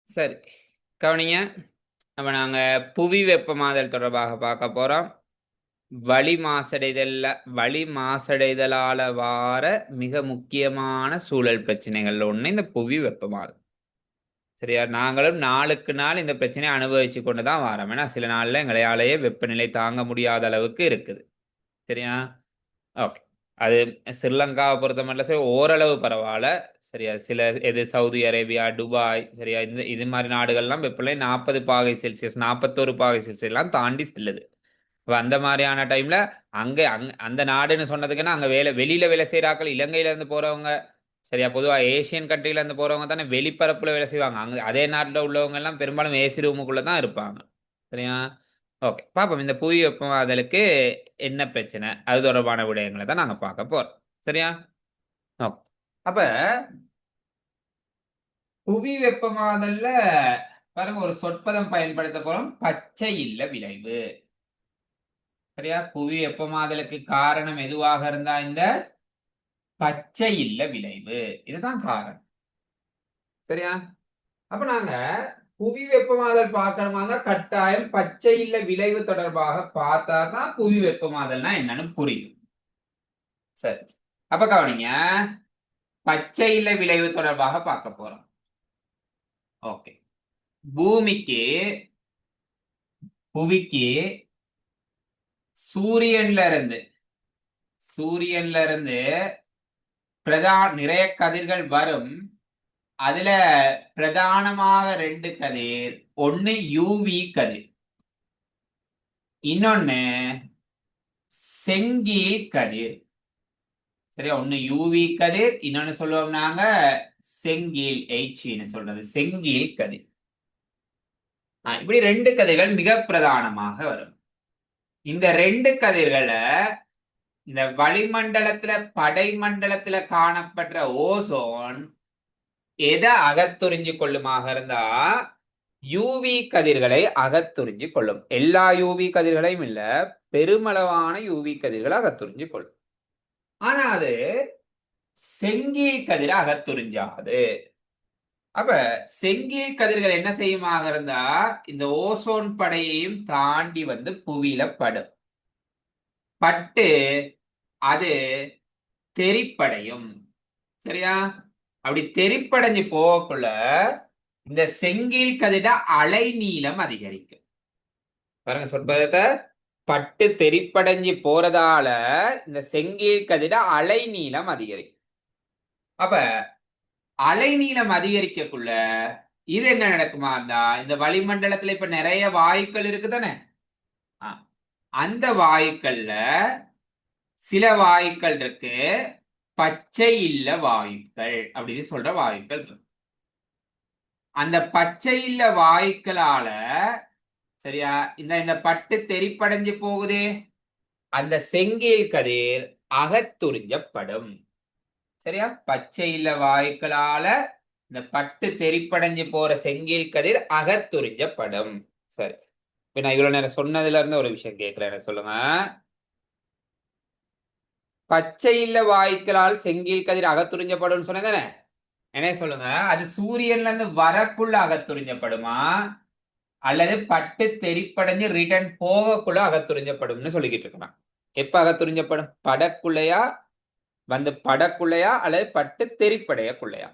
சரி, கவனிங்க. அப்ப நாங்க புவி வெப்பமாதல் தொடர்பாக பார்க்க போறோம். வளி மாசடைதலால வார மிக முக்கியமான சூழல் பிரச்சனைகள்ல ஒண்ணு இந்த புவி வெப்பமாதல். சரியா? நாங்களும் நாளுக்கு நாள் இந்த பிரச்சனையை அனுபவிச்சு கொண்டுதான் வாரோம். ஏன்னா சில நாள்ல எங்களையாலேயே வெப்பநிலை தாங்க முடியாத அளவுக்கு இருக்குது. சரியா? ஓகே. அது ஸ்ரீலங்காவை பொறுத்த மட்டும் சரி ஓரளவு பரவாயில்ல. சரியா? சில சவுதி அரேபியா, துபாய், சரியா, இது மாதிரி நாடுகள்லாம் வெப்பநிலை 40°C, 41°C எல்லாம் தாண்டி செல்லுது. அந்த மாதிரியான டைம்ல அந்த நாடுன்னு சொன்னதுக்குன்னா அங்க வெளியில வேலை செய்யறாக்கள் இலங்கையில இருந்து போறவங்க, சரியா, பொதுவா ஏசியன் கண்ட்ரில இருந்து போறவங்க தானே வெளிப்பரப்புல வேலை செய்வாங்க. அங்க அதே நாட்டுல உள்ளவங்க எல்லாம் பெரும்பாலும் ஏசி ரூமுக்குள்ள தான் இருப்பாங்க. சரியா? ஓகே, பாப்போம் இந்த புவி வெப்பமாதலுக்கு என்ன பிரச்சனை, அது தொடர்பான விடயங்களை தான் நாங்க பார்க்க போறோம். சரியா? ஓகே. அப்ப புவி வெப்பமாதல்ல பாருங்க, ஒரு சொற்பதம் பயன்படுத்த போறோம், பச்சை இல்ல விளைவு. சரியா? புவி வெப்பமாதலுக்கு காரணம் எதுவாக இருந்தா இந்த பச்சை இல்ல விளைவு, இதுதான் காரணம். சரியா? அப்ப நாங்க புவி வெப்பமாதல் பார்க்கணுமா தான் கட்டாயம் பச்சை இல்ல விளைவு தொடர்பாக பார்த்தா தான் புவி வெப்பமாதல்னா என்னன்னு புரியும். சரி, அப்ப கவனிங்க, பச்சை இல்ல விளைவு தொடர்பாக பார்க்க போறோம். ஓகே. பூமிக்கு புவிக்கு சூரியன்ல இருந்து நிறைய கதிர்கள் வரும். அதுல பிரதானமாக 2 கதிர், ஒன்னு யூவி கதிர், இன்னொன்னு செங்கீழ் கதிர். சரியா? ஒன்னு யூவி கதிர், இன்னொன்னு சொல்லுவோம் நாங்க செங்கீழ், H சொல்றது செங்கீழ் கதிர். இப்படி 2 கதிர்கள் மிக பிரதானமாக வரும். இந்த 2 கதிர்களை இந்த வளிமண்டலத்துல படைமண்டலத்துல காணப்படுற ஓசோன் எதை அகத்துறிஞ்சு கொள்ளுமாக இருந்தா யூவி கதிர்களை அகத்துறிஞ்சு கொள்ளும். எல்லா யூவி கதிர்களையும் இல்ல, பெருமளவான யூவி கதிர்களை அகத்துறிஞ்சு கொள்ளும். ஆனா அது செங்கீழ் கதிரை அகத்துறிஞ்சாது. அப்ப செங்கீழ் கதிர்கள் என்ன செய்யுமாக இருந்தா இந்த ஓசோன் படையையும் தாண்டி வந்து புவியில படும். பட்டு அது தெரிப்படையும். சரியா? அப்படி தெரிப்படைஞ்சு போகக்குள்ள இந்த செங்கீழ் கதிர அலை நீளம் அதிகரிக்கும். பாருங்க சொற்பதத்தை, பட்டு தெரிப்படைஞ்சு போறதால இந்த செங்கீழ் கதிர அலை நீளம் அதிகரிக்கும். அப்ப அலை நீளம் அதிகரிக்கக்குள்ள இது என்ன நடக்குமா இருந்தா இந்த வளிமண்டலத்துல இப்ப நிறைய வாயுக்கள் இருக்குதானே, அந்த வாயுக்கள்ல சில வாயுக்கள் இருக்கு பச்சை இல்ல வாயுக்கள் அப்படின்னு சொல்ற வாயுக்கள் இருக்கு. அந்த பச்சை இல்ல வாயுக்களால, சரியா, இந்த பட்டு தெரிப்படைஞ்சு போகுதே, அந்த செங்கீழ் கதிர் அகத்துறிஞ்சப்படும். சரியா? பச்சை இல்ல வாயுக்களால இந்த பட்டு தெரிப்படைஞ்சு போற செங்கீழ் கதிர் அகத்துறிஞ்சப்படும். சரி, இப்ப நான் இவ்வளவு நேரம் சொன்னதுல இருந்து ஒரு விஷயம் கேட்கிறேன், சொல்லுங்க. பச்சை இல்ல வாயுக்களால் செங்கீழ் கதிர் அகத்துறிஞ்சப்படும் சொன்னதானே, என்ன சொல்லுங்க, அது சூரியன்ல இருந்து வரக்குள்ள அகத்துறிஞ்சப்படுமா அல்லது பட்டு தெரிப்படைஞ்சு ரிட்டர்ன் போகக்குள்ள அகத்துறிஞ்சப்படும்னு சொல்லிக்கிட்டு இருக்கான். எப்ப அகத்துறிஞ்சப்படும்? படக்குள்ளையா, வந்து படக்குள்ளையா அல்லது பட்டு தெரிப்படையக்குள்ளையா?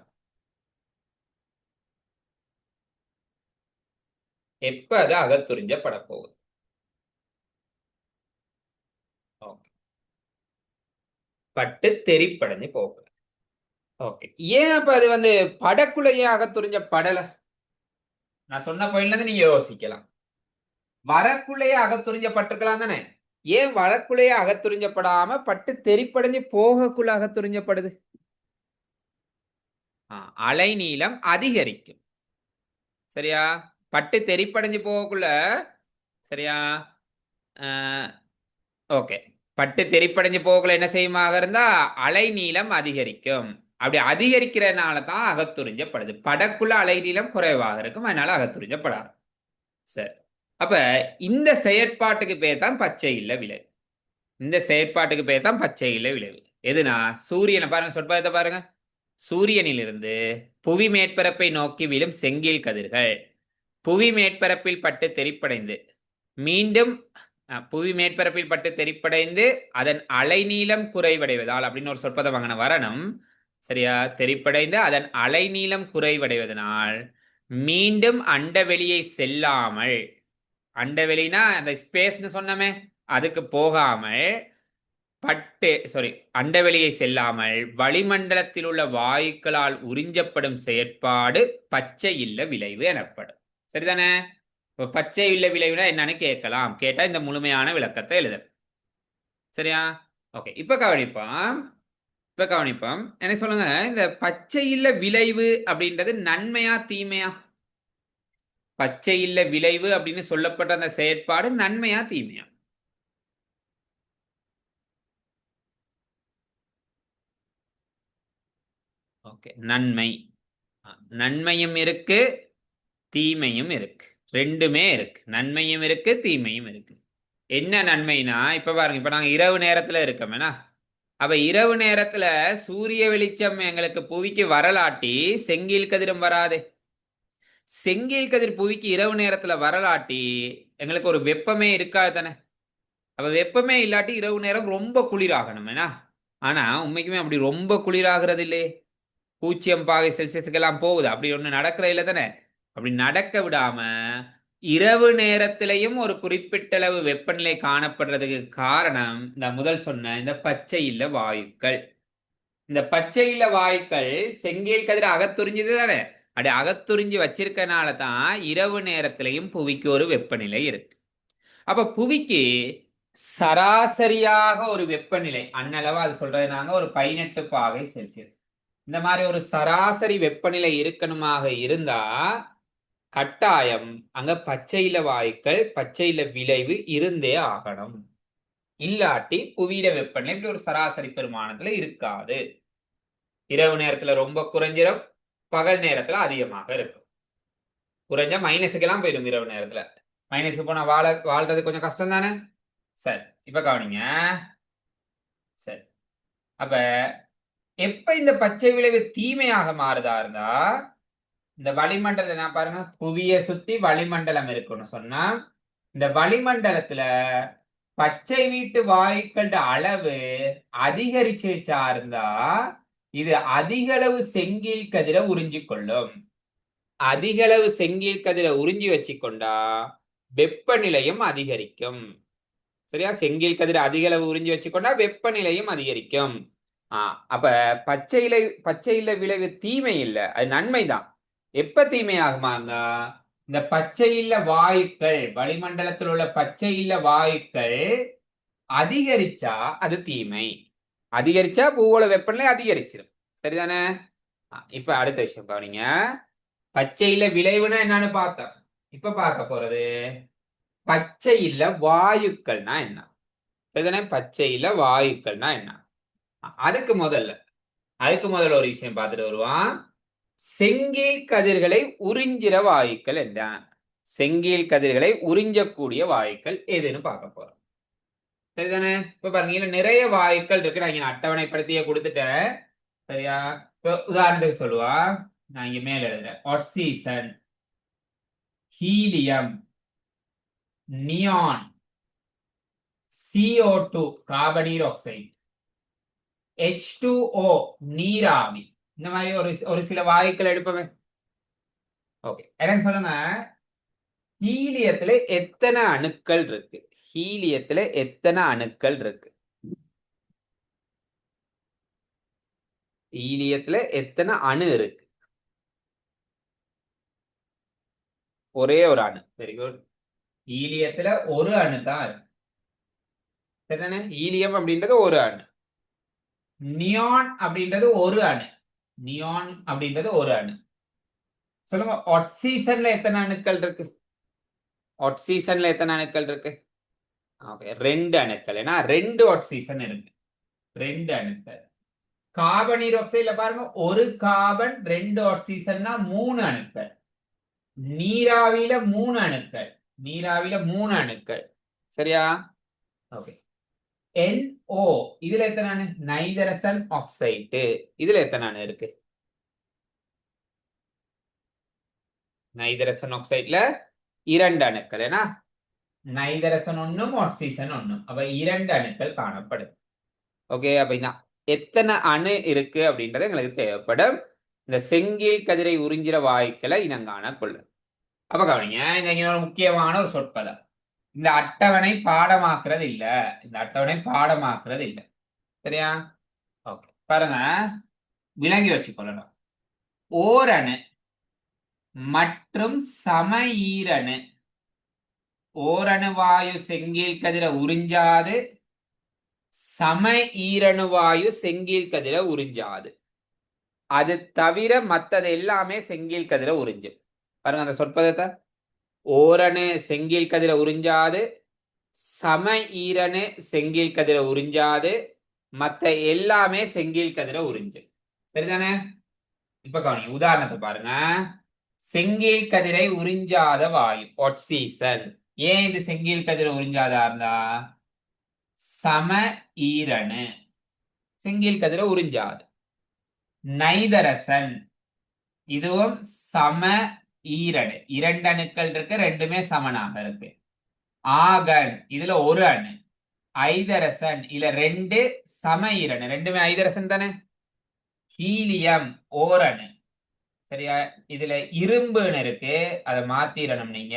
எப்ப அது அகத்துறிஞ்சப்பட போகுது? பட்டு தெரிப்படைஞ்சு போகல. ஓகே, ஏன் அப்ப அது வந்து படக்குள்ளையே அகத்துறிஞ்ச படல? நான் சொன்ன பாயிண்ட்ல இருந்து நீங்க யோசிக்கலாம். வரக்குள்ளேயே அகத்துறிஞ்சப்பட்டிருக்கலாம் தானே, ஏன் வரக்குள்ளேயே அகத்துறிஞ்சப்படாம பட்டு தெரிப்படைஞ்சு போகக்குள்ள அகத்துறிஞ்சப்படுது? அலை நீளம் அதிகரிக்கும். சரியா? பட்டு தெரிப்படைஞ்சு போகக்குள்ள, சரியா, ஓகே, பட்டு தெரிப்படைஞ்சு போகக்குள்ள என்ன செய்யுமாக இருந்தா அலை நீளம் அதிகரிக்கும். அப்படி அதிகரிக்கிறதுனால தான் அகத்துறிஞ்சப்படுது. படக்குள்ள அலை நீளம் குறைவாக இருக்கும், அதனால அகத்துறிஞ்சப்படாது. சரி, அப்ப இந்த செயற்பாட்டுக்கு பேர் தான் பச்சை இல்ல விளைவு. இந்த செயற்பாட்டுக்கு பேர் தான் பச்சை இல்ல விளைவு. எதுனா சூரியனை பாருங்க, சொற்பதத்தை பாருங்க, சூரியனிலிருந்து புவி மேற்பரப்பை நோக்கி விழும் செங்கீழ் கதிர்கள் புவி மேற்பரப்பில் பட்டு தெறிப்படைந்து மீண்டும் புவி மேற்பரப்பில் பட்டு தெறிப்படைந்து அதன் அலைநீளம் குறைவடைவதால் அப்படின்னு ஒரு சொற்பதம் வாங்கின வரணும். சரியா? தெறிப்படைந்து அதன் அலைநீளம் குறைவடைவதனால் மீண்டும் அண்டவெளியை செல்லாமல், அண்டவெளினா அந்த ஸ்பேஸ்னு சொன்னமே, அதுக்கு போகாமல் அண்டவெளியை செல்லாமல் வளிமண்டலத்தில் உள்ள வாயுக்களால் உறிஞ்சப்படும் செயற்பாடு பச்சை இல்ல விளைவு எனப்படும். சரிதானே? இப்ப பச்சை இல்ல விளைவுனா என்னன்னு கேட்கலாம். கேட்டா இந்த முழுமையான விளக்கத்தை எழுத. சரியா? ஓகே, இப்ப கவனிப்போம். என்ன சொல்லுங்க, இந்த பச்சை இல்ல விளைவு அப்படின்றது நன்மையா தீமையா? பச்சை இல்ல விளைவு அப்படின்னு சொல்லப்பட்ட அந்த செயற்பாடு நன்மையா தீமையா? ஓகே, நன்மை. நன்மையும் இருக்கு, தீமையும் இருக்கு. ரெண்டுமே இருக்கு. நன்மையும் இருக்கு, தீமையும் இருக்கு. என்ன நன்மைனா, இப்ப பாருங்க, இப்ப நாங்க இரவு நேரத்துல இருக்கோம்னா, அப்ப இரவு நேரத்துல சூரிய வெளிச்சம் எங்களுக்கு புவிக்கு வரலாட்டி செங்கீழ் கதிரும் வராதே. செங்கீழ் கதிர் புவிக்கு இரவு நேரத்துல வரலாட்டி எங்களுக்கு ஒரு வெப்பமே இருக்காது தானே. அப்ப வெப்பமே இல்லாட்டி இரவு நேரம் ரொம்ப குளிராகணும். ஆனா உண்மைக்குமே அப்படி ரொம்ப குளிராகிறது இல்லையே. 0°C எல்லாம் போகுது. அப்படி ஒண்ணு நடக்கிற இல்லை தானே. அப்படி நடக்க விடாம இரவு நேரத்திலையும் ஒரு குறிப்பிட்டளவு வெப்பநிலை காணப்படுறதுக்கு காரணம் இந்த முதல் சொன்ன இந்த பச்சை இல்ல வாயுக்கள். இந்த பச்சை இல்ல வாயுக்கள் செங்கீழ் கதிர அகத்துறிஞ்சது தானே. அப்படி அகத்துறிஞ்சு வச்சிருக்கனால தான் இரவு நேரத்திலையும் புவிக்கு ஒரு வெப்பநிலை இருக்கு. அப்ப புவிக்கு சராசரியாக ஒரு வெப்பநிலை அன்னளவா அது சொல்றது நாங்க ஒரு 18°C இந்த மாதிரி ஒரு சராசரி வெப்பநிலை இருக்கணுமாக இருந்தா கட்டாயம் அங்க பச்சையில வாயுக்கள், பச்சையில விளைவு இருந்தே ஆகணும். இல்லாட்டி புவியிட வெப்பநிலை இப்படி ஒரு சராசரி பெருமானத்துல இருக்காது. இரவு நேரத்துல ரொம்ப குறைஞ்சிடும், பகல் நேரத்துல அதிகமாக இருக்கும். குறைஞ்சா மைனஸுக்கெல்லாம் போயிடும். இரவு நேரத்துல மைனஸுக்கு போனா வாழ்றது கொஞ்சம் கஷ்டம் தானே. சரி, இப்ப கவனிங்க. சரி, அப்ப எப்ப இந்த பச்சை விளைவு தீமையாக மாறுதா இருந்தா, இந்த வளிமண்டலம் நான் பாருங்க, புவிய சுத்தி வளிமண்டலம் இருக்குன்னு சொன்னா, இந்த வளிமண்டலத்துல பச்சை வீட்டு வாயுக்களோட அளவு அதிகரிச்சிருச்சா இருந்தா இது அதிக அளவு செங்கீழ் கதிரை உறிஞ்சி கொள்ளும். அதிக அளவு செங்கீழ் கதிரை உறிஞ்சி வச்சுக்கொண்டா வெப்பநிலையும் அதிகரிக்கும். சரியா? செங்கீழ் கதிரை அதிக அளவு உறிஞ்சி வச்சுக்கொண்டா வெப்பநிலையும் அதிகரிக்கும். அப்ப பச்சையில விளைவு தீமை இல்லை, அது நன்மைதான். எப்ப தீமையாகுமா இருந்தா இந்த பச்சை இல்ல வாயுக்கள், வளிமண்டலத்தில் உள்ள பச்சை இல்ல வாயுக்கள் அதிகரிச்சா அது தீமை. அதிகரிச்சா பூவோட வெப்பநிலை அதிகரிச்சிடும். சரிதானே? இப்ப அடுத்த விஷயம் கவனிங்க. பச்சை இல்ல விளைவுனா என்னன்னு பார்த்தோம். இப்ப பார்க்க போறது பச்சை இல்ல வாயுக்கள்னா என்ன. சரிதானே? பச்சை இல்ல வாயுக்கள்னா என்ன. அதுக்கு முதல்ல ஒரு விஷயம் பார்த்துட்டு வருவான். செங்கீழ் கதிர்களை உறிஞ்சிற வாயுக்கள் என்ன. செங்கீழ் கதிர்களை உறிஞ்சக்கூடிய வாயுக்கள் எதுன்னு பார்க்க போறோம். சரிதானே? இப்ப பாருங்க, இதுல நிறைய வாயுக்கள் இருக்கு. நான் இங்க அட்டவணைப்படுத்திய கொடுத்துட்டேன். சரியா? இப்ப உதாரணத்துக்கு சொல்லுவா, நான் இங்க மேல எழுதுறேன். ஆக்சிஜன், ஹீலியம், நியான், CO2 கார்பனீர் ஆக்சைடு, H2O நீராவி, இந்த மாதிரி ஒரு சில வாயுக்கள் எடுப்பவே. ஓகே, எனக்கு சொல்லுங்க, ஹீலியத்துல எத்தனை அணுக்கள் இருக்கு? ஹீலியத்துல எத்தனை அணுக்கள் இருக்கு? ஹீலியத்துல எத்தனை அணு இருக்கு? ஒரே ஒரு அணு. Very good. ஹீலியத்துல ஒரு அணு தான் இருக்கு. சரிதானே? ஹீலியம் அப்படின்றது ஒரு அணு. நியான் அப்படின்றது ஒரு அணு. நியான் அப்படின்றது ஒரு அணு. சொல்லுங்க, ஆக்சிஜன்ல எத்தனை அணுக்கள் இருக்கு? ஆக்சிஜன்ல எத்தனை அணுக்கள் இருக்கு? ஓகே, 2 அணுக்கள். ஏன்னா 2 ஆக்சிஜன் இருக்கு, 2 அணுக்கள். கார்பனீர் ஆக்சைடுல பாருங்க, ஒரு கார்பன் 2 ஆக்சிஜன்னா 3 அணுக்கள். நீராவியில 3 அணுக்கள். நீராவியில 3 அணுக்கள். சரியா? ஓகே. NO இதுல எத்தனை அணு? நைதரசன் ஆக்சைடு. இதுல எத்தனை அணு இருக்கு? நைதரசன் ஆக்சைட்ல 2 அணுக்கள் ஏன்னா நைதரசன் ஒன்றும் ஆக்சிஜன் ஒன்றும் அப்ப 2 அணுக்கள் காணப்படும். ஓகே, அப்ப இதான் எத்தனை அணு இருக்கு அப்படின்றது எங்களுக்கு தேவைப்படும் இந்த செங்கீழ் கதிரை உறிஞ்சிற வாயுக்களை இனங்காண கொள்ளு. அப்ப கவனிங்க, இந்த ஒரு முக்கியமான ஒரு சொற்பதம். இந்த அட்டவணை பாடமாக்குறது இல்ல, இந்த அட்டவணை பாடமாக்குறது இல்ல. சரியா? ஓகே, பாருங்க, விளங்கி வச்சுக்கொள்ளணும். ஓரணு மற்றும் சம ஈரணு ஓரணு வாயு செங்கீழ் கதிர உறிஞ்சாது, சம ஈரணு வாயு செங்கீழ் கதிர உறிஞ்சாது. அது தவிர மத்தது எல்லாமே செங்கீழ் கதிர உறிஞ்சும். பாருங்க அந்த சொற்பதத்தை. ஓரணு செங்கீழ் கதிர உறிஞ்சாது, சம ஈரணு செங்கீழ் கதிர உறிஞ்சாது, மத்த எல்லாமே செங்கீழ் கதிர உறிஞ்சும். சரிதானே? இப்ப கவனிங்க, உதாரணத்தை பாருங்க. செங்கீழ் கதிரை உறிஞ்சாத வாயு ஆக்சிஜன். ஏன் இது செங்கீழ் கதிரை உறிஞ்சாதா இருந்தா? சம ஈரணு செங்கீழ் கதிரை உறிஞ்சாது. நைதரசன் இதுவும் சம ஈரணு, 2 அணுக்கள் இருக்கு, ரெண்டுமே சமனாக இருக்கு. ஆகன் இதுல ஒரு அணு. ஐதரசன் இதுல 2 சம ஈரணு, ரெண்டுமே ஐதரசன் தானே. ஹீலியம் ஓரணு. சரியா? இதுல இரும்புன்னு இருக்கு, அதை மாத்திரணும் நீங்க.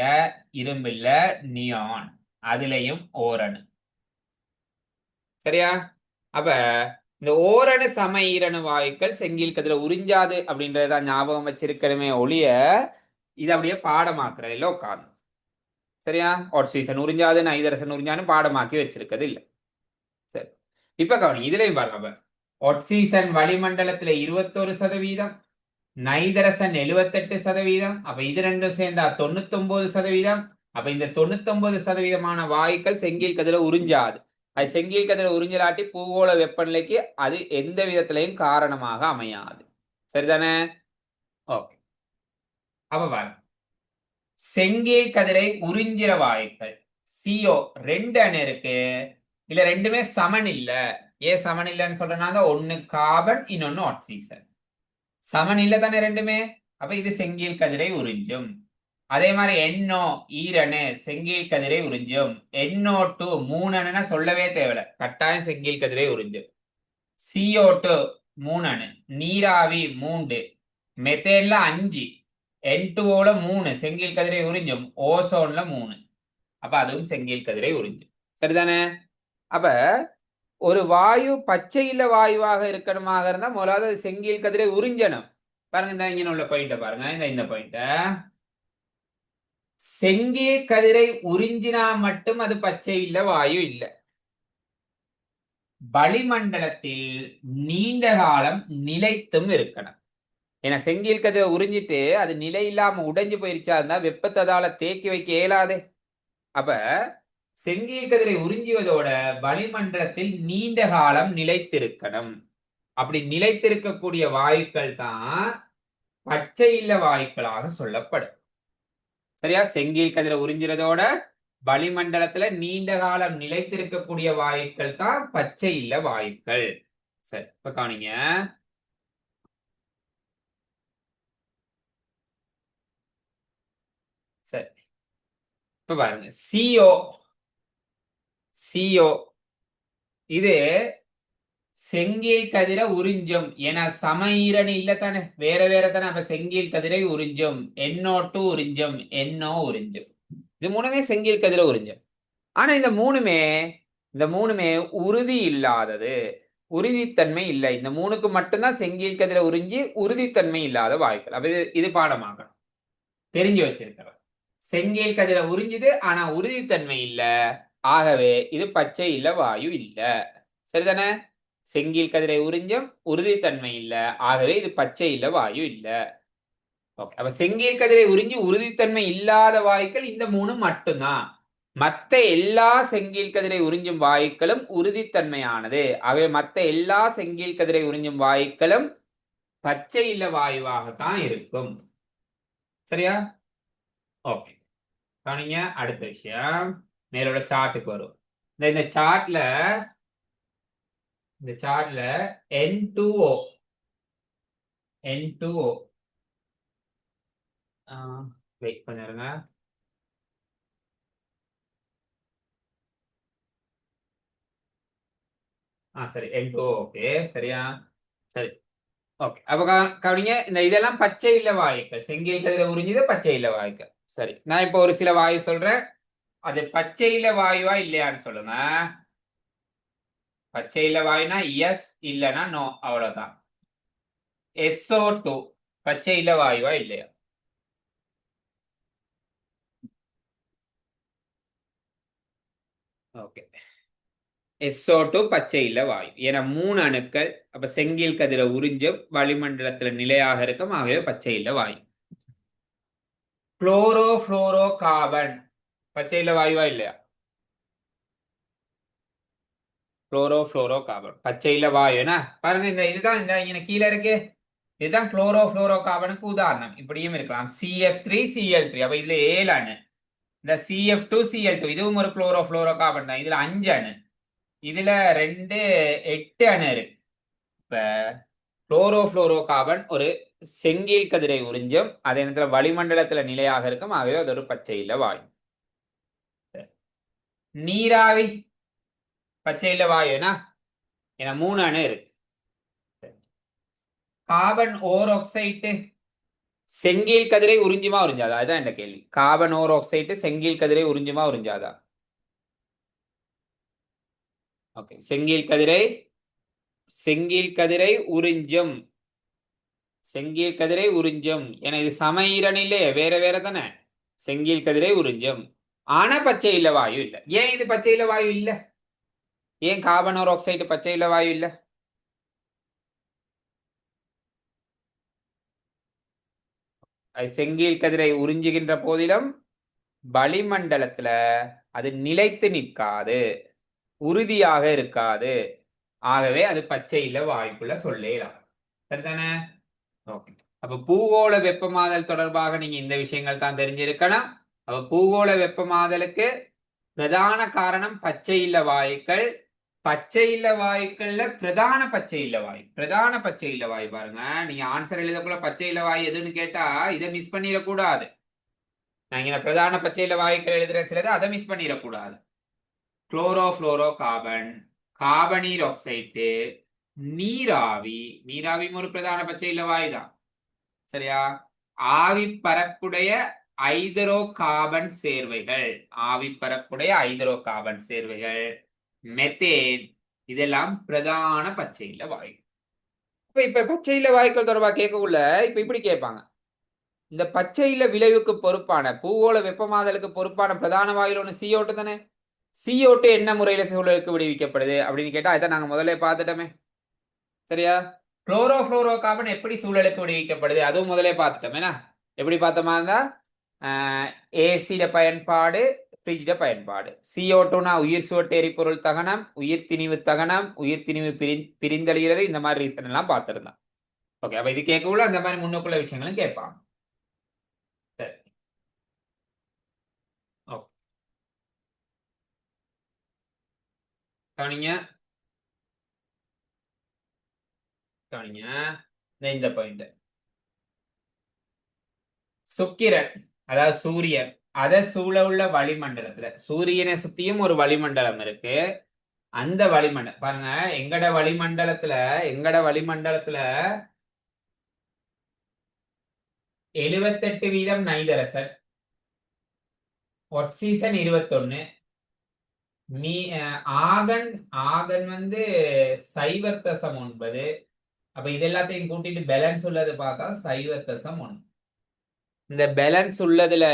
இரும்பு இல்ல, நியான், அதுலயும் ஓரணு. சரியா? அப்ப இந்த ஓரணு சம ஈரணு வாயுக்கள் செங்கீழ் கதிர உறிஞ்சாது அப்படின்றதான் ஞாபகம் வச்சிருக்கணுமே ஒழிய இது அப்படியே பாடமாக்குறது இல்ல உட்காந்து. சரியா? ஆக்சிஜன் உறிஞ்சாது, நைதரசன் உறிஞ்சான்னு பாடமாக்கி வச்சிருக்கிறது இல்ல. சரி, இப்ப கவனி, இதுலயும் பாருங்க. ஆக்சிஜன் வளிமண்டலத்துல 21%, நைதரசன் 78%. அப்ப இது ரெண்டும் சேர்ந்தா 99%. அப்ப இந்த 99% வாயுக்கள் செங்கீழ் கதிர உறிஞ்சாது. அது செங்கீழ் கதிர உறிஞ்சலாட்டி பூகோள வெப்பநிலைக்கு அது எந்த விதத்திலையும் காரணமாக அமையாது. சரிதானே? ஓகே, அப்ப பாருங்க, செங்கீழ் கதிரை உறிஞ்சிற வாயுக்கள் CO 2 அணு இருக்கு. இல்ல ரெண்டுமே சமன் இல்ல. ஏன் சமன் இல்லைன்னு சொல்றேன்னா, ஒன்னு கார்பன், இன்னொன்னு ஆக்சிஜன். சமன் இல்ல தானே ரெண்டுமே. அப்ப இது செங்கீழ் கதிரை உறிஞ்சும். அதே மாதிரி NO ஈரணு செங்கீழ் கதிரை உறிஞ்சும். NO2 3 அணுன்னா சொல்லவே தேவையில்ல, கட்டாயம் செங்கீழ் கதிரை உறிஞ்சும். CO2 3 அணு, நீராவி 3, மெத்தேன்ல 5, N2O 3 செங்கீழ் கதிரை உறிஞ்சும். ஓசோன்ல 3, அப்ப அதுவும் செங்கீழ் கதிரை உறிஞ்சும். சரிதானே? அப்ப ஒரு வாயு பச்சையில வாயுவாக இருக்கணுமாக இருந்தா முதலாவது செங்கீழ் கதிரை உறிஞ்சணும். பாருங்க, இந்த இங்க உள்ள பாயிண்ட பாருங்க, இந்த பாயிண்ட. செங்கீழ் கதிரை உறிஞ்சினா மட்டும் அது பச்சை இல்ல, வாயு இல்ல. வளிமண்டலத்தில் நீண்ட காலம் நிலைத்தும் இருக்கணும். ஏன்னா செங்கீழ் கதிரை உறிஞ்சிட்டு அது நிலை இல்லாம உடைஞ்சு போயிருச்சா இருந்தா வெப்பத்ததால தேக்கி வைக்க இயலாது. அப்ப செங்கீழ் கதிரை உறிஞ்சுவதோட வளிமண்டலத்தில் நீண்ட காலம் நிலைத்திருக்கணும். அப்படி நிலைத்திருக்கக்கூடிய வாயுக்கள் தான் பச்சை இல்ல வாயுக்களாக சொல்லப்படும். சரியா? செங்கீழ் கதிரை உறிஞ்சுறதோட வளிமண்டலத்துல நீண்ட காலம் நிலைத்திருக்கக்கூடிய வாயுக்கள் தான் பச்சை இல்ல வாயுக்கள். சரி, இப்ப கவனிங்க. சரி, இப்ப பாருங்க, CO இது செங்கீழ் கதிரை உறிஞ்சும். ஏன்னா சம ஈரணு இல்ல தானே, வேற வேற தானே. அப்ப செங்கீழ் கதிரை உறிஞ்சும். NO2 உறிஞ்சும், NO உறிஞ்சும். இது மூணுமே செங்கீழ் கதிரை உறிஞ்சும். ஆனா இந்த மூணுமே உறுதி இல்லாதது, உறுதித்தன்மை இல்லை. இந்த மூணுக்கு மட்டும்தான் செங்கீழ் கதிரை உறிஞ்சி உறுதித்தன்மை இல்லாத வாயுக்கள். அப்ப இது பாடமாகணும், தெரிஞ்சு வச்சிருக்கிறோம். செங்கீழ் கதிரை உறிஞ்சுது, ஆனா உறுதித்தன்மை இல்ல, ஆகவே இது பச்சை இல்ல, வாயு இல்ல. சரிதானே? செங்கீழ் கதிரை உறிஞ்சும், உறுதித்தன்மை இல்ல, ஆகவே இது பச்சை இல்ல, வாயு இல்ல. ஓகே, அப்ப செங்கீழ் கதிரை உறிஞ்சி உறுதித்தன்மை இல்லாத வாயுக்கள் இந்த மூணு மட்டும்தான். மத்த எல்லா செங்கீழ் கதிரை உறிஞ்சும் வாயுக்களும் உறுதித்தன்மையானது. ஆகவே மத்த எல்லா செங்கீழ் கதிரை உறிஞ்சும் வாயுக்களும் பச்சை இல்ல வாயுவாகத்தான் இருக்கும். சரியா? ஓகே, கவனிங்க, அடுத்த விஷயம் மேலோட சார்ட்டுக்கு வரும். இந்த சார்ட்ல N2O வெயிட் பண்ணிருங்க. சரி N2 ஓகே சரியா. சரி ஓகே அப்ப கவனிங்க, இந்த இதெல்லாம் பச்சை இல்ல வாயுக்கள், செங்கல் கதிர உறிஞ்சுது பச்சை இல்ல வாயுக்கள். சரி நான் இப்போ ஒரு சில வாயு சொல்றேன், அது பச்சை இல்ல வாயுவா இல்லையான்னு சொல்லுங்க. பச்சை இல்ல வாயுனா எஸ், இல்லைன்னா நோ, அவ்வளவுதான். SO2 பச்சை இல்ல வாயுவா இல்லையா? ஓகே SO2 பச்சை இல்ல வாயு, ஏன்னா 3 அணுக்கள், அப்ப செங்கல் கதிர உறிஞ்சும் வளிமண்டலத்துல நிலையாக இருக்கும், ஆகவே பச்சை இல்ல வாயு. குளோரோ புளோரோ கார்பன் பச்சை இல்ல வாயுவா இல்லையா? குளோரோ புளோரோ கார்பன் பச்சை இல்ல வாயு. என்ன பாருங்க, இந்த இதுதான் இந்த இங்க கீழே இருக்கு, இதுதான் குளோரோ புளோரோ கார்பனுக்கு உதாரணம். இப்படியும் இருக்கலாம் CF3Cl3, அப்ப இதுல 7 அணு. இந்த CF2Cl2 இதுவும் ஒரு குளோரோ புளோரோ கார்பன் தான், இதுல 5 அணு, இதுல 2 8 அணு இருக்கு. இப்ப குளோரோ புளோரோ கார்பன் ஒரு செங்கல் கதிரை உறிஞ்சும், அதே நேரத்தில் வளிமண்டலத்துல நிலையாக இருக்கும், ஆகவே அது ஒரு பச்சை இல்ல வாயு. நீராவி பச்சை இல்ல வாயுனா, ஏன்னா 3 அணு இருக்கு. கார்பன் ஓர் ஆக்சைடு செங்கல் கதிரை உறிஞ்சுமா உறிஞ்சாதா, அதுதான் இந்த கேள்வி. கார்பன் ஓர் ஆக்சைடு செங்கல் கதிரை உறிஞ்சுமா உறிஞ்சாதா? ஓகே செங்கல் கதிரை உறிஞ்சும், செங்கல் கதிரை உறிஞ்சும், ஏன்னா இது சமஈரனிலே வேற வேற தானே. செங்கல் கதிரை உறிஞ்சும், ஆனா பச்சை இல்ல வாயு இல்ல. ஏன் இது பச்சை இல்ல வாயு இல்ல? ஏன் கார்பன் ஓர் ஆக்சைடு பச்சை இல்ல வாயு இல்ல? அது செங்கல் கதிரை உறிஞ்சுகின்ற போதிலும் வளிமண்டலத்துல அது நிலைத்து நிற்காது, உறுதியாக இருக்காது, ஆகவே அது பச்சை இல்ல வாயுக்குள்ள சொல்லலாம். சரிதானே? ஓகே அப்ப பூகோள வெப்பமாதல் தொடர்பாக நீங்க இந்த விஷயங்கள் தான் தெரிஞ்சிருக்கணும். அப்ப பூகோள வெப்பமாதலுக்கு பிரதான காரணம் பச்சை இல்ல வாயுக்கள். பச்சை இல்ல வாயுக்கள்ல பிரதான பச்சை இல்ல வாயு, பிரதான பச்சை இல்ல வாயு பாருங்க, நீங்க ஆன்சர் எழுதக்குள்ள பச்சை இல்ல வாயு எதுன்னு கேட்டா இதை மிஸ் பண்ணிடக்கூடாது. நான் இங்க பிரதான பச்சை இல்ல வாயுக்கள் எழுதுற சிலது, அதை மிஸ் பண்ணிடக்கூடாது. குளோரோ புளோரோ கார்பன், கார்பனீர் ஆக்சைடு, நீராவி, நீராவியும் ஒரு பிரதான பச்சை இல்ல வாயு தான் சரியா. ஆவி பரப்புடைய ஐதரோ கார்பன் சேர்வைகள், ஆவி பரப்புடைய ஐதரோ கார்பன் சேர்வைகள், மெத்தேன், இதெல்லாம் பிரதான பச்சை இல்ல வாயு. இப்ப பச்சை இல்ல வாயுக்கள் தொடர்பாக கேட்கக்குள்ள இப்ப இப்படி கேட்பாங்க, இந்த பச்சை இல்ல விளைவுக்கு பொறுப்பான பூகோள வெப்பமாதலுக்கு பொறுப்பான பிரதான வாயுல ஒண்ணு CO2 தானே. CO2 என்ன முறையில சூழலுக்கு விடுவிக்கப்படுது அப்படின்னு கேட்டா இதை நாங்க முதல்ல பார்த்துட்டோமே சரியா. குளோரோ புளோரோ கார்பன் எப்படி சூழலுக்கு விடுவிக்கப்படுது அதுவும் முதலே பார்த்துட்டோமேனா. எப்படி பார்த்தோமா இருந்தா ஏசிட பயன்பாடு, ஃப்ரிட்ஜ்ட பயன்பாடு. CO2னா உயிர் சுவட்டு எரிபொருள் தகனம், உயிர் திணிவு தகனம், உயிர் திணிவு பிரிந்தழிகிறது, இந்த மாதிரி ரீசன் எல்லாம் பார்த்துருந்தான். ஓகே அப்ப இது கேட்கக்குள்ள அந்த மாதிரி முன்னுக்குள்ள விஷயங்களும் கேட்பாங்க. சரி ஓகே கவனிங்க கவனிங்க இந்த பாயிண்ட். சுக்கிரன் அதாவது சூரியன், அதை சூழ உள்ள வளிமண்டலத்துல, சூரியனை சுத்தியும் ஒரு வளிமண்டலம் இருக்கு. அந்த வளிமண்டலம் பாருங்க, எங்கட வளிமண்டலத்துல 78% நைதரசன், ஒட்சீசன் 21, மீ ஆகன் ஆகன் வந்து 0.9. அப்ப இது எல்லாத்தையும் கூட்டிட்டு பேலன்ஸ் உள்ளது பார்த்தா 0.1. இந்த பேலன்ஸ் உள்ளதுல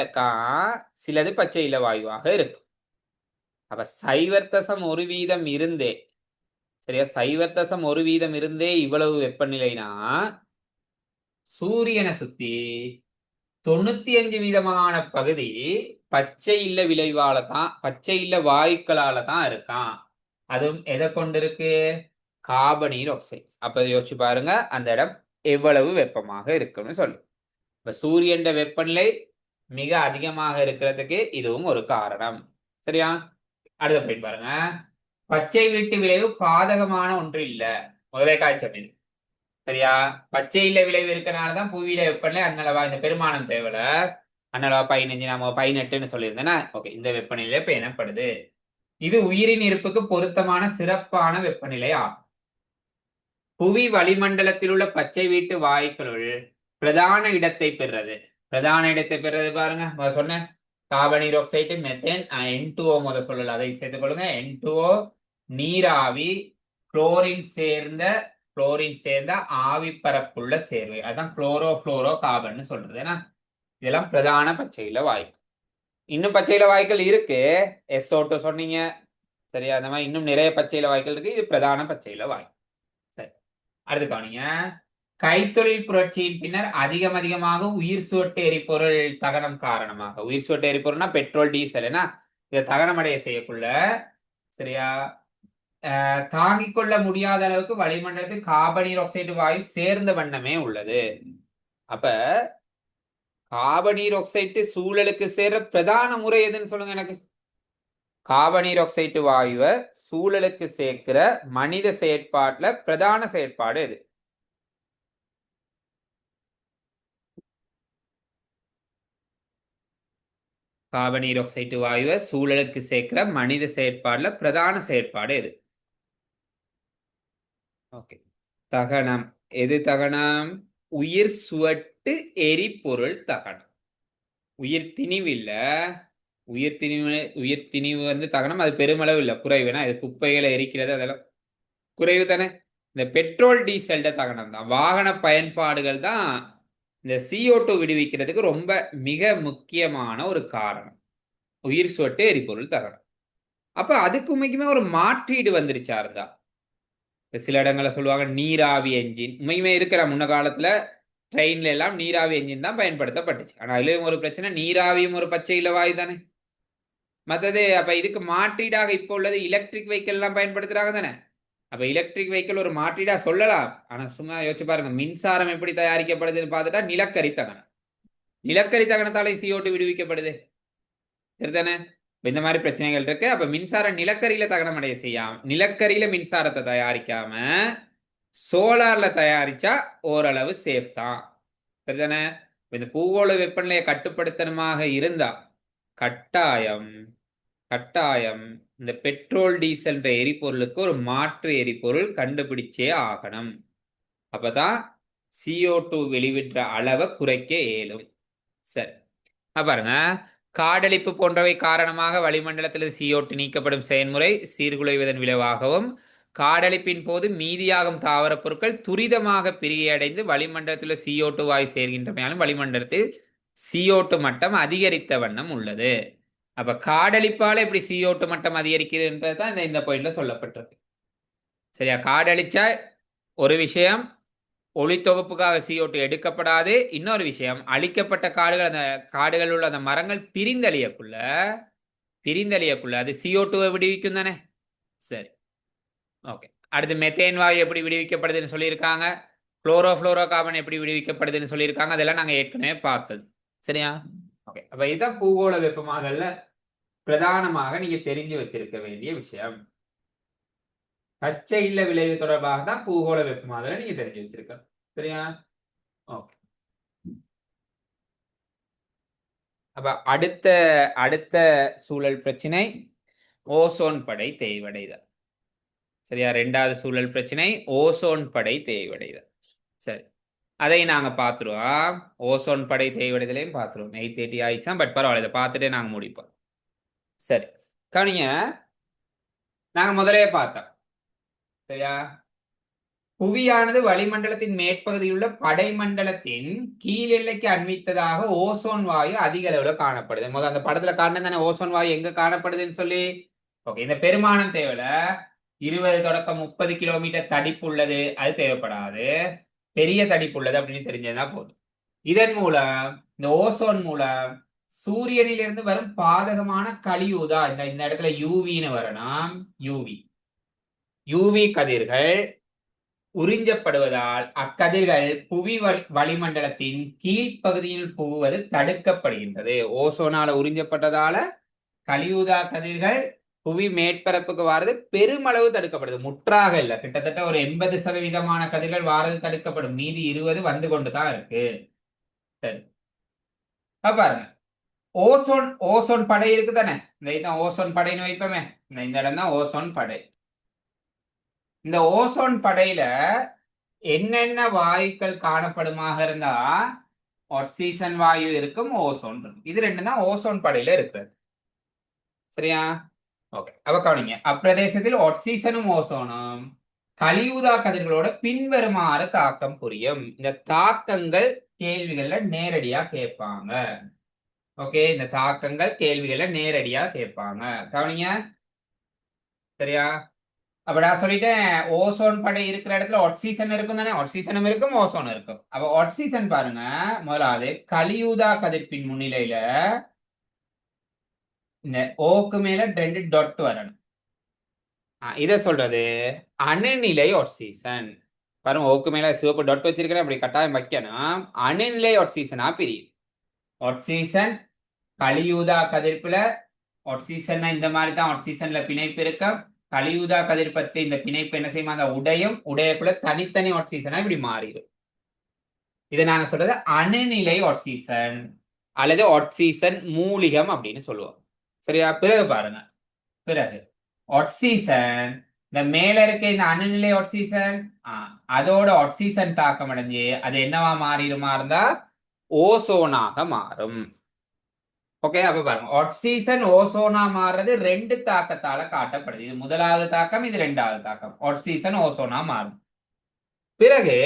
சிலது பச்சை இல வாயுவாக இருக்கு. அப்ப 0.1% இருந்தே சரியா, 0.1% இருந்தே இவ்வளவு வெப்பநிலைனா சூரியனை சுத்தி 95% பகுதி பச்சை இல்ல விளைவால தான், பச்சை இல்ல வாயுக்களால தான் இருக்கான். அதுவும் எதை கொண்டிருக்கு? கார்பனீர் ஆக்சைடு. அப்ப யோசிச்சு பாருங்க அந்த இடம் எவ்வளவு வெப்பமாக இருக்குன்னு சொல்லு. இப்ப சூரியன் வெப்பநிலை மிக அதிகமாக இருக்கிறதுக்கு இதுவும் ஒரு காரணம் சரியா. அடுத்த போயிட்டு பாருங்க, பச்சை வீட்டு விளைவு பாதகமான ஒன்று இல்ல, முதலே காய்ச்சல் இது சரியா. பச்சை இல்ல விளைவு இருக்கனாலதான் புவியில வெப்பநிலை அந்நளவா, இந்த பெருமானம் தேவையில்ல. அண்ணளவா 15 நம்ம 18ன்னு சொல்லியிருந்தேன்னா ஓகே இந்த வெப்பநிலை பேணப்படுது. இது உயிரின் இருப்புக்கு பொருத்தமான சிறப்பான வெப்பநிலை ஆகும். புவி வளிமண்டலத்தில் உள்ள பச்சை வீட்டு வாயுக்களுள் பிரதான இடத்தை பெறுறது. பிரதான இடத்தை பெறுறது பாருங்க சொன்ன கார்பனீராக்சைடு மெத்தேன் N2O முத சொல்லல அதை சேர்த்துக் கொள்ளுங்க. N2O நீராவி குளோரின் சேர்ந்த ஆவி பரப்புள்ள சேர்வை அதான் குளோரோ புளோரோ கார்பன் சொல்றது. ஏன்னா இதெல்லாம் பிரதான பச்சையில வாயு. இன்னும் பச்சையில வாயுக்கள் இருக்கு. SO2 சொன்னீங்க சரியா. அந்த மாதிரி இன்னும் நிறைய பச்சையில வாயுக்கள் இருக்கு. இது பிரதான பச்சையில வாயு. சரி அடுத்து கவனிங்க. கைத்தொழில் புரட்சியின் பின்னர் அதிகமாக உயிர் சுவட்டு எரிபொருள் தகனம் காரணமாக உயிர் சுவட்டு எரிபொருள்னா பெட்ரோல் டீசல் என்ன இதை தகனம் அடைய செய்யக்குள்ள சரியா தாங்கிக் கொள்ள முடியாத அளவுக்கு வளிமண்டலத்தில் கார்பனீராக்சைடு வாயு சேர்ந்த வண்ணமே உள்ளது. அப்ப கார்பனீராக்சைடு சூழலுக்கு சேர்ற பிரதான முறை எதுன்னு சொல்லுங்க எனக்கு. கார்பனீராக்சைடு வாயுவை சூழலுக்கு சேர்க்கிற மனித செயற்பாட்டுல பிரதான செயற்பாடு எது? கார்பனீராக்சைடு வாயுவை சூழலுக்கு சேர்க்கிற மனித செயற்பாடுல பிரதான செயற்பாடு எது? ஓகே தகனம். எது தகனம்? உயிர் சுவட்டு எரிபொருள் தகனம். உயிர் திணிவு இல்ல. உயிர் திணிவு வந்து தகனம் அது பெருமளவு இல்லை குறைவுனா இது குப்பைகளை எரிக்கிறது அதெல்லாம் குறைவு தானே. இந்த பெட்ரோல் டீசல் தகனம் தான் வாகன பயன்பாடுகள் தான் இந்த CO2 விடுவிக்கிறதுக்கு ரொம்ப மிக முக்கியமான ஒரு காரணம் உயிர் சுவட்டு எரிபொருள் தகனம். அப்ப அதுக்கு உண்மைக்குமே ஒரு மாற்றீடு வந்துருச்சா இருந்தா சில இடங்கள்ல சொல்லுவாங்க நீராவி என்ஜின் உண்மையுமே இருக்கிற முன்ன காலத்துல ட்ரெயின்ல எல்லாம் நீராவி என்ஜின் தான் பயன்படுத்தப்பட்டுச்சு. ஆனா இதுலயும் ஒரு பிரச்சனை நீராவியும் ஒரு பச்சை இல்ல வாயு தானே. மற்றது அப்ப இதுக்கு மாற்றீடாக இப்போ உள்ளது எலக்ட்ரிக் வெஹிக்கிள் எல்லாம் பயன்படுத்துறாங்க தானே. அப்ப எலக்ட்ரிக் வெஹிக்கிள் ஒரு மாற்றீடா சொல்லலாம். ஆனா சும்மா யோசிச்சு பாருங்க மின்சாரம் எப்படி தயாரிக்கப்படுதுன்னு பார்த்துட்டா நிலக்கரி தகனம். நிலக்கரி தகனத்தாலே CO2 விடுவிக்கப்படுது சரிதானே. இந்த மாதிரி பிரச்சனைகள் இருக்கு. அப்ப மின்சாரம் நிலக்கரியில தகனம் அடைய செய்யாம நிலக்கரியில மின்சாரத்தை தயாரிக்காம சோலார்ல தயாரிச்சா ஓரளவு சேஃப் தான் சரிதானே. இந்த பூகோள வெப்பநிலையை கட்டுப்படுத்தணுமாக இருந்தா கட்டாயம் இந்த பெட்ரோல் டீசல் எரிபொருளுக்கு ஒரு மாற்று எரிபொருள் கண்டுபிடிச்சே ஆகணும். அப்பதான் CO2 வெளிவிடுற அளவை குறைக்க இயலும். சரி பாருங்க காடழிப்பு போன்றவை காரணமாக வளிமண்டலத்தில் CO2 நீக்கப்படும் செயல்முறை சீர்குலைவதன் விளைவாகவும் காடழிப்பின் போது மீதியாகும் தாவர பொருட்கள் துரிதமாக பிரியடைந்து வளிமண்டலத்தில் CO2 வாயு சேர்கின்றமையாலும் வளிமண்டலத்தில் CO2 மட்டம் அதிகரித்த வண்ணம் உள்ளது. அப்ப காடழிப்பால எப்படி CO2 மட்டம் அதிகரிக்கிறதுன்றதுதான் இந்த பாயிண்ட்ல சொல்லப்பட்டிருக்கு சரியா. காடழிச்சா ஒரு விஷயம் ஒளி தொகுப்புக்காக CO2 எடுக்கப்படாது. இன்னொரு விஷயம் அழிக்கப்பட்ட காடுகள் அந்த காடுகள் உள்ள அந்த மரங்கள் பிரிந்தழியக்குள்ள அது CO2 விடுவிக்கும் தானே. சரி ஓகே அடுத்து மெத்தேன் வாயு எப்படி விடுவிக்கப்படுதுன்னு சொல்லியிருக்காங்க. குளோரோஃப்ளோரோ கார்பன் எப்படி விடுவிக்கப்படுதுன்னு சொல்லியிருக்காங்க. அதெல்லாம் நாங்க ஏற்கனவே பார்த்தது சரியா. ஓகே அப்ப இதுதான் பூகோள வெப்பமாதல்ல பிரதானமாக நீங்க தெரிஞ்சு வச்சிருக்க வேண்டிய விஷயம். பச்சை இல்ல விளைவு தொடர்பாக தான் பூகோள வெப்பமாதலை நீங்க தெரிஞ்சு வச்சிருக்க சரியா. ஓகே அப்ப அடுத்த சூழல் பிரச்சனை ஓசோன் படை தேய்வடைதல் சரியா. ரெண்டாவது சூழல் பிரச்சனை ஓசோன் படை தேய்வடைதல். சரி அதை நாங்க பார்த்துருவோம். ஓசோன் படை தேய்வடைதலையும் பார்த்துருவோம். 8:30 ஆயிடுச்சா பட் பரவாயில்ல இதை பார்த்துட்டே நாங்க முடிப்போம். சரி கவனிங்க நாங்க முதலே பார்த்தோம் சரியா. புவியானது வளிமண்டலத்தின் மேற்பகுதியில் உள்ள படைமண்டலத்தின் கீழ் எல்லைக்கு அண்மித்ததாக ஓசோன் வாயு அதிக அளவுல காணப்படுது. முதல் அந்த படத்துல காரணம் தானே ஓசோன் வாயு எங்க காணப்படுதுன்னு சொல்லி. ஓகே இந்த பெருமானம் தேவையில்ல. 20 தொடக்கம் 30 கிலோமீட்டர் தடிப்பு உள்ளது அது தேவைப்படாது. பெரிய தடிப்பு உள்ளது அப்படின்னு தெரிஞ்சதுதான் போதும். இதன் மூலம் இந்த ஓசோன் மூலம் சூரியனிலிருந்து வரும் பாதகமான கழிவுதா இந்த இடத்துல யூவின்னு வரணும். யூவி கதிர்கள் உறிஞ்சப்படுவதால் அக்கதிர்கள் புவி வளிமண்டலத்தின் கீழ்ப்பகுதியில் புகுவது தடுக்கப்படுகின்றது. ஓசோனால உறிஞ்சப்பட்டதால கலியூதா கதிர்கள் புவி மேற்பரப்புக்கு வாரது பெருமளவு தடுக்கப்படுது. முற்றாக இல்ல கிட்டத்தட்ட ஒரு 80% கதிர்கள் வாரது தடுக்கப்படும். மீதி 20 வந்து கொண்டுதான் இருக்கு. சரி பாருங்க ஓசோன் ஓசோன் படை இருக்கு தானே, இந்த இதுதான் ஓசோன் படைன்னு வைப்போமே, இந்த இடம் தான் ஓசோன் படை. இந்த ஓசோன் படையில என்னென்ன வாயுக்கள் காணப்படுமாக இருந்தா ஆக்சிஜன் வாயு இருக்கும், ஓசோன் இருக்கும். இது ரெண்டு தான் ஓசோன் படையில இருக்கிறது. சரியா? ஓகே, அப்ப கவனிங்க. அப்பிரதேசத்தில் ஆக்சிஜனும் ஓசோனும் கலியூதா கதிர்களோட பின்வருமாறு தாக்கம் புரியும். இந்த தாக்கங்கள் கேள்விகள்ல நேரடியா கேட்பாங்க. ஓகே, இந்த தாக்கங்கள் கேள்விகள்ல நேரடியா கேட்பாங்க. கவனிங்க. சரியா? அப்ப நான் சொல்லிட்டேன், ஓசோன் படை இருக்கிற இடத்துல ஆக்சிஜன் இருக்கும் தானே, ஆக்சிஜனும் இருக்கும் ஓசோன் இருக்கும். அப்ப ஆக்சிஜன் பாருங்க, முதலாவது கலியூதா கதிர்ப்பின் முன்னிலையில இந்த ஓக்கு மேல 2 டொட் வரணும். இத சொல்றது அணுநிலை ஆக்சிஜன். பாருங்க, ஓக்கு மேல சிவப்பு டொட் வச்சிருக்கிறேன், அப்படி கட்டாயம் வைக்கணும். அணுநிலை ஆக்சிஜனா பிரியும். ஆக்சிஜன் கலியூதா கதிர்ப்புல ஆக்சிஜன் இந்த மாதிரி தான் ஆக்சிஜன்ல பிணைப்பு இருக்கும். கலியூதா கதிர்பத்து இந்த பிணைப்பு என்ன செய்யுமா, அந்த உடையும் உடையக்குள்ள தனித்தனி ஆக்சிஜனா இப்படி மாறிடும். இதை நாங்க சொல்றது அணுநிலை ஆக்சிஜன் அல்லது ஆக்சிஜன் மூலிகம் அப்படின்னு சொல்லுவோம். சரியா? பிறகு பாருங்க, பிறகு ஆக்சிஜன் இந்த மேல இருக்க இந்த அணுநிலை ஆக்சிஜன் அதோட ஆக்சிஜன் தாக்கம் அடைஞ்சு அது என்னவா மாறிடுமா இருந்தா ஓசோனாக மாறும். ஓகே, அப்ப பாருங்க, ஆக்சிஜன் ஓசோனா மாறுறது 2 தாக்கத்தால காட்டப்படுது. இது முதலாவது தாக்கம், இது 2வது தாக்கம். ஆக்சிஜன் ஓசோனா மாறும். பிறகு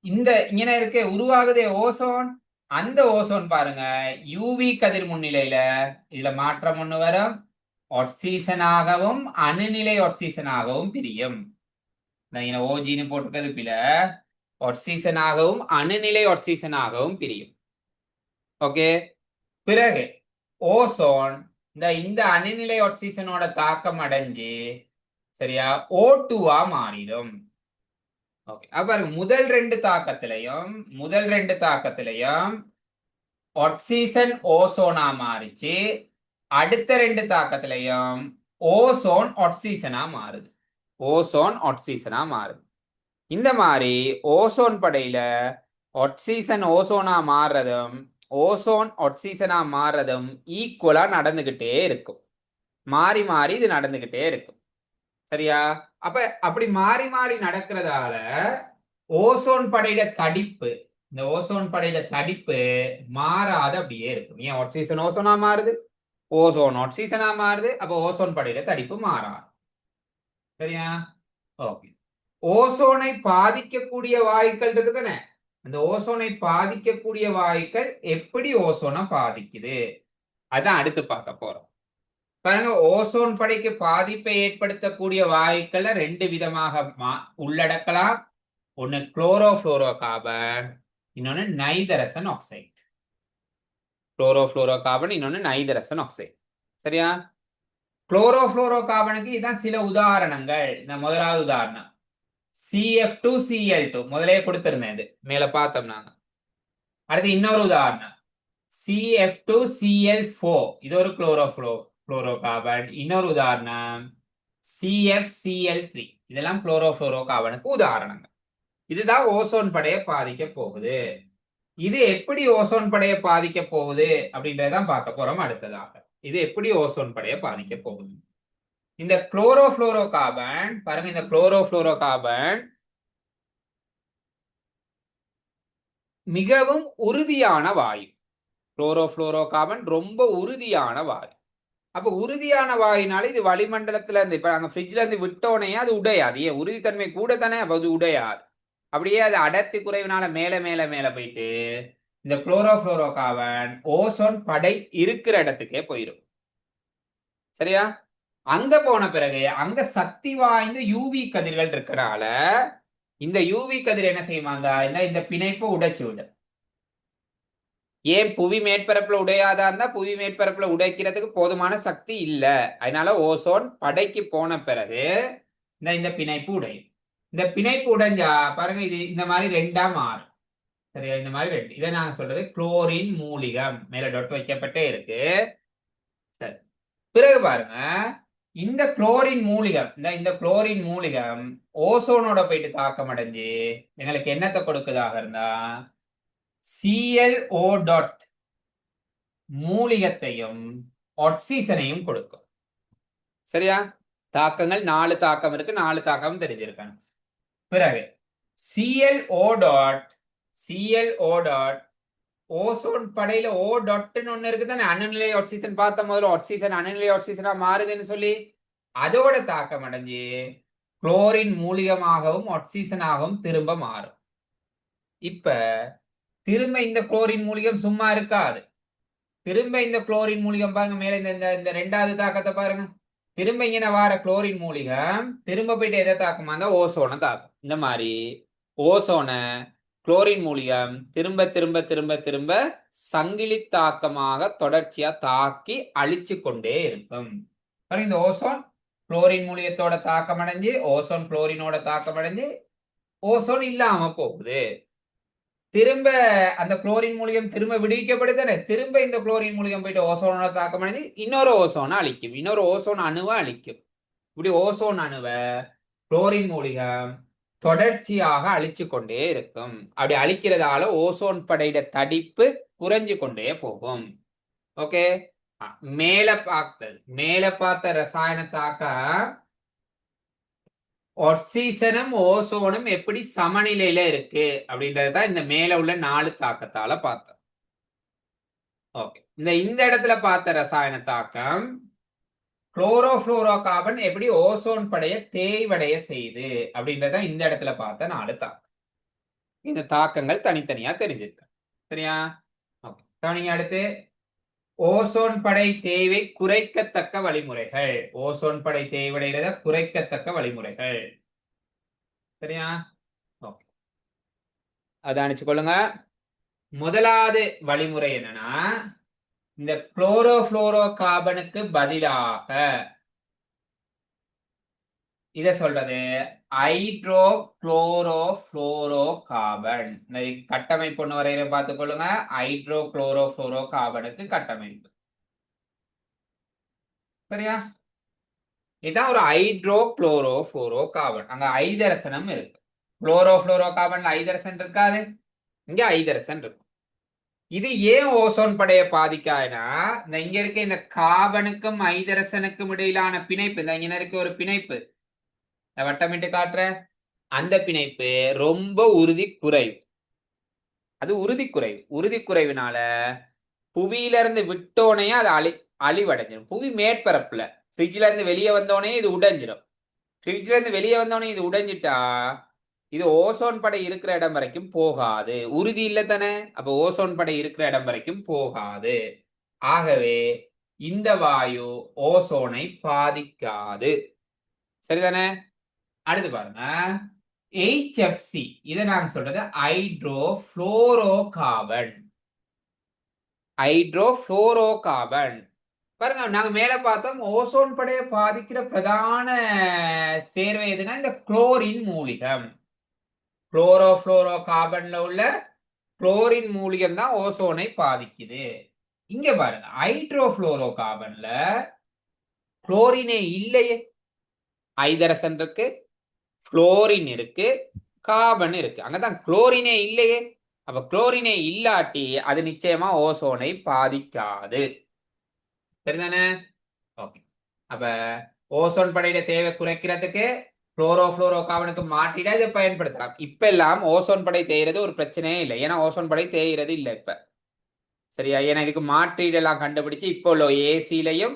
இந்த இங்க இருக்க உருவாகுதே ஓசோன், அந்த ஓசோன் பாருங்க யூவி கதிர் முன்னிலையில இதுல மாற்றம் ஒண்ணு வரும், ஆக்சிஜனாகவும் அணுநிலை ஆக்சிஜனாகவும் பிரியும். ஓஜின்னு போட்டுக்கிறது பில, ஆக்சிஜனாகவும் அணுநிலை ஆக்சிஜனாகவும் பிரியும். ஓகே, பிறகு ஓசோன் இந்த அணுநிலை ஆக்சிஜனோட தாக்கம் அடைஞ்சு சரியா O2 மாறிடும். ஓகே, அப்ப முதல் 2 தாக்கத்திலையும் ஆக்சிஜன் ஓசோனா மாறிச்சு. அடுத்த 2 தாக்கத்திலையும் ஓசோன் ஆக்சிஜனா மாறுது. ஓசோன் ஆக்சிஜனா மாறுது. இந்த மாதிரி ஓசோன் படையில ஆக்சிஜன் ஓசோனா மாறுறதும் ஓசோன் ஆக்சிஜனா மாறுறதும் ஈக்குவலா நடந்துகிட்டே இருக்கும். மாறி மாறி இது நடந்துகிட்டே இருக்கும். சரியா? அப்ப அப்படி மாறி மாறி நடக்கிறதால ஓசோன் படையில தடிப்பு, இந்த ஓசோன் படையில தடிப்பு மாறாத அப்படியே இருக்கும். ஏன் ஆக்சிஜன் ஓசோனா மாறுது, ஓசோன் ஆக்சிஜனா மாறுது, அப்ப ஓசோன் படையில தடிப்பு மாறாது. சரியா? ஓகே, ஓசோனை பாதிக்கக்கூடிய வாயுக்கள் இருக்குதானே, அந்த ஓசோனை பாதிக்கக்கூடிய வாயுக்கள் எப்படி ஓசோனை பாதிக்குது அதான் அடுத்து பார்க்க போறோம். பாருங்க, ஓசோன் படைக்கு பாதிப்பை ஏற்படுத்தக்கூடிய வாயுக்களை 2 விதமாக உள்ளடக்கலாம். ஒன்னு குளோரோஃபுளோரோ கார்பன், இன்னொன்னு நைதரசன் ஆக்சைடு. குளோரோஃபுளோரோ கார்பன், இன்னொன்னு நைதரசன் ஆக்சைடு. சரியா? குளோரோஃபுளோரோ கார்பனுக்கு இதான் சில உதாரணங்கள். இந்த முதலாவது உதாரணம் CF2Cl2, முதலே கொடுத்திருந்தேன், இது மேல பார்த்தோம் நாங்க. அடுத்து இன்னொரு உதாரணம் CF2Cl4, இது ஒரு குளோரோஃபுளோரோ கார்பன். இன்னொரு உதாரணம் CFCl3, இதெல்லாம் குளோரோஃபுளோரோ கார்பனுக்கு உதாரணங்கள். இதுதான் ஓசோன் படையை பாதிக்க போகுது. இது எப்படி ஓசோன் படையை பாதிக்க போகுது அப்படின்றதான் பார்க்க போறோம் அடுத்ததாக. இது எப்படி ஓசோன் படையை பாதிக்க போகுது. இந்த குளோரோஃபுளோரோ கார்பன் பாருங்க, இந்த குளோரோஃபுளோரோ கார்பன் மிகவும் உறுதியான வாயு. குளோரோஃபுளோரோ கார்பன் ரொம்ப உறுதியான வாயு. அப்ப உறுதியான வாயுனால இது வளிமண்டலத்துல இருந்து, இப்ப நாங்க ஃப்ரிட்ஜ்ல இருந்து விட்டோனே அது உடையாது. ஏன், உறுதித்தன்மை கூட தானே, அப்ப அது உடையாது. அப்படியே அது அடர்த்தி குறைவினால மேல மேல மேல போயிட்டு இந்த குளோரோஃபுளோரோ கார்பன் ஓசோன் படை இருக்கிற இடத்துக்கே போயிடும். சரியா? அங்க போன பிறகு அங்க சக்தி வாய்ந்த யூவி கதிர்கள் இருக்கிறனால இந்த யூவி கதிர் என்ன செய்யுமாங்க, இந்த பிணைப்பை உடைச்சு விடும். ஏன், புவி மேற்பரப்புல உடையாதா இருந்தா புவி மேற்பரப்புல உடைக்கிறதுக்கு போதுமான சக்தி இல்ல. அதனால ஓசோன் படைக்கு போன பிறகு இந்த பிணைப்பு உடையும். இந்த பிணைப்பு உடைஞ்சா பாருங்க, இது இந்த மாதிரி 2ஆ மாறும். சரியா? இந்த மாதிரி 2. இதை நாங்க சொல்றது குளோரின் மூலிகம், மேல டொட் வைக்கப்பட்டே இருக்கு. சரி, பிறகு பாருங்க, இந்த குளோரின் மூலிகம் இந்த குளோரின் மூலிகம் ஓசோனோட போயிட்டு தாக்கம் அடைஞ்சு எங்களுக்கு என்னத்தை கொடுக்குதாக இருந்தா ClO டாட் மூலிகத்தையும் ஆக்சிஜனையும் கொடுக்கும். சரியா? தாக்கங்கள் 4 தாக்கம் இருக்கு, 4 தாக்கம் தெரிஞ்சிருக்கணும். பிறகு ClO dot ClO dot ozone படையில O டாட்னு ஒண்ணு இருக்கு தானே, அணுநிலை ஆக்சிஜன் பார்த்த முதல்ல ஆக்சிஜன் அணுநிலை ஆக்சிஜனா மாறுதுன்னு சொல்லி அதோட தாக்கம் அடைஞ்சு குளோரின் மூலிகமாகவும் ஆக்சிஜனாகவும் திரும்ப மாறும். இப்ப திரும்ப இந்த குளோரின் மூலிகம் சும்மா இருக்காது. திரும்ப இந்த குளோரின் மூலிகம் பாருங்க, மேல இந்த 2வது தாக்கத்தை பாருங்க. திரும்ப இங்க வார குளோரின் மூலிகம் திரும்ப போயிட்டு எதை தாக்குமா இருந்தா ஓசோனை தாக்கும். இந்த மாதிரி ஓசோனை குளோரின் மூலிகம் திரும்ப திரும்ப திரும்ப திரும்ப சங்கிலி தாக்கமாக தொடர்ச்சியா தாக்கி அழிச்சு கொண்டே இருக்கும். இந்த ஓசோன் குளோரின் மூலிகத்தோட தாக்கம் அடைஞ்சு ஓசோன் குளோரினோட தாக்கம் அடைஞ்சு ஓசோன் இல்லாம போகுது. திரும்ப அந்த குளோரின் மூலிகம் திரும்ப விடுவிக்கப்படுதானே, திரும்ப இந்த குளோரின் மூலிகம் போயிட்டு ஓசோனோட தாக்கம் அடைஞ்சு இன்னொரு ஓசோனை அழிக்கும், இன்னொரு ஓசோன் அணுவை அழிக்கும். இப்படி ஓசோன் அணுவை குளோரின் மூலிகம் தொடர்ச்சியாக அழிச்சு கொண்டே இருக்கும். அப்படி அழிக்கிறதால ஓசோன் படையிட தடிப்பு குறைஞ்சு கொண்டே போகும். ஓகே, மேல பார்த்த ரசாயன தாக்கம் ஆக்சிஜனும் ஓசோனும் எப்படி சமநிலையில இருக்கு அப்படின்றதுதான் இந்த மேல உள்ள 4 தாக்கத்தால பார்த்தோம். ஓகே, இந்த இடத்துல பார்த்த ரசாயன தாக்கம் குளோரோஃபுளோரோ கார்பன் எப்படி ஓசோன் படைய தேய்வடைய செய்து அப்படின்றத இந்த இடத்துல பார்த்த 4 தாக்கம். இந்த தாக்கங்கள் தனித்தனியா தெரிஞ்சிருக்கு. சரியா? ஓகே, கவனிங்க. அடுத்து ஓசோன் படை தேவை குறைக்கத்தக்க வழிமுறைகள். ஓசோன் படை தேய்வடைகிறத குறைக்கத்தக்க வழிமுறைகள். சரியா? ஓகே, அதை அனுப்பிச்சு கொள்ளுங்க. முதலாவது வழிமுறை என்னன்னா, இந்த குளோரோஃபுளோரோ கார்பனுக்கு பதிலாக இத சொல்றது ஹைட்ரோ குளோரோஃபுளோரோ கார்பன். இந்த கட்டமைப்பு ஒண்ணு வரையிற பார்த்துக் கொள்ளுங்க. ஹைட்ரோ குளோரோஃபுளோரோ கார்பனுக்கு கட்டமைப்பு. சரியா? இதுதான் ஒரு ஹைட்ரோ குளோரோஃபுளோரோ கார்பன். அங்க ஐதரசனம் இருக்கு. குளோரோஃபுளோரோ கார்பன்ல ஐதரசன் இருக்காது, இங்க ஐதரசன் இருக்கும். இது ஏன் ஓசோன் படைய பாதிக்காதுன்னா, இங்க இருக்க இந்த கார்பனுக்கும் ஐதரசனுக்கும் இடையிலான பிணைப்பு, இந்த இங்க இருக்க ஒரு பிணைப்பு வட்டமிட்டு காட்டுற அந்த பிணைப்பு ரொம்ப உறுதி குறைவு. அது உறுதி குறைவு. உறுதி குறைவினால புவியில இருந்து விட்டோனையே அது அழிவடைஞ்சிடும். புவி மேற்பரப்புல ஃப்ரிட்ஜ்ல இருந்து வெளியே வந்தோடனே இது உடைஞ்சிடும். ஃப்ரிட்ஜ்ல இருந்து வெளியே வந்தோடனே இது உடைஞ்சிட்டா இது ஓசோன் படை இருக்கிற இடம் வரைக்கும் போகாது. உறுதி இல்லை தானே, அப்ப ஓசோன் படை இருக்கிற இடம் வரைக்கும் போகாது. ஆகவே இந்த வாயு ஓசோனை பாதிக்காது. சரிதானே? அடுத்து பாருங்க, HFC. இதை நாங்க சொல்றது hydro fluoro carbon. Hydro fluoro carbon பாருங்க, நாங்க மேல பார்த்தோம் ஓசோன் படையை பாதிக்கிற பிரதான சேர்வை எதுனா இந்த குளோரின் மூலிகம். குளோரோஃபுளோரோ கார்பன்ல உள்ள குளோரின் மூலிகம் தான் ஓசோனை பாதிக்குது. இங்க பாருங்க, ஹைட்ரோ புளோரோ கார்பன்ல குளோரினே இல்லையே. ஐதரசன் இருக்கு, குளோரின் இருக்கு, கார்பன் இருக்கு. அங்கதான் குளோரினே இல்லையே. அப்ப குளோரினே இல்லாட்டி அது நிச்சயமா ஓசோனை பாதிக்காது. சரிதானே? ஓகே, அப்ப ஓசோன் படையில தேவை குறைக்கிறதுக்கு குளோரோஃபுளோரோ கார்பனுக்கு மாற்றிட இதை பயன்படுத்தலாம். இப்ப எல்லாம் ஓசோன் படை தேய்றது ஒரு பிரச்சனையே இல்லை, ஏன்னா ஓசோன் படை தேய்றது இல்லை இப்ப. சரியா? ஏன்னா இதுக்கு மாற்றீடெல்லாம் கண்டுபிடிச்சு இப்போ உள்ள ஏசிலையும்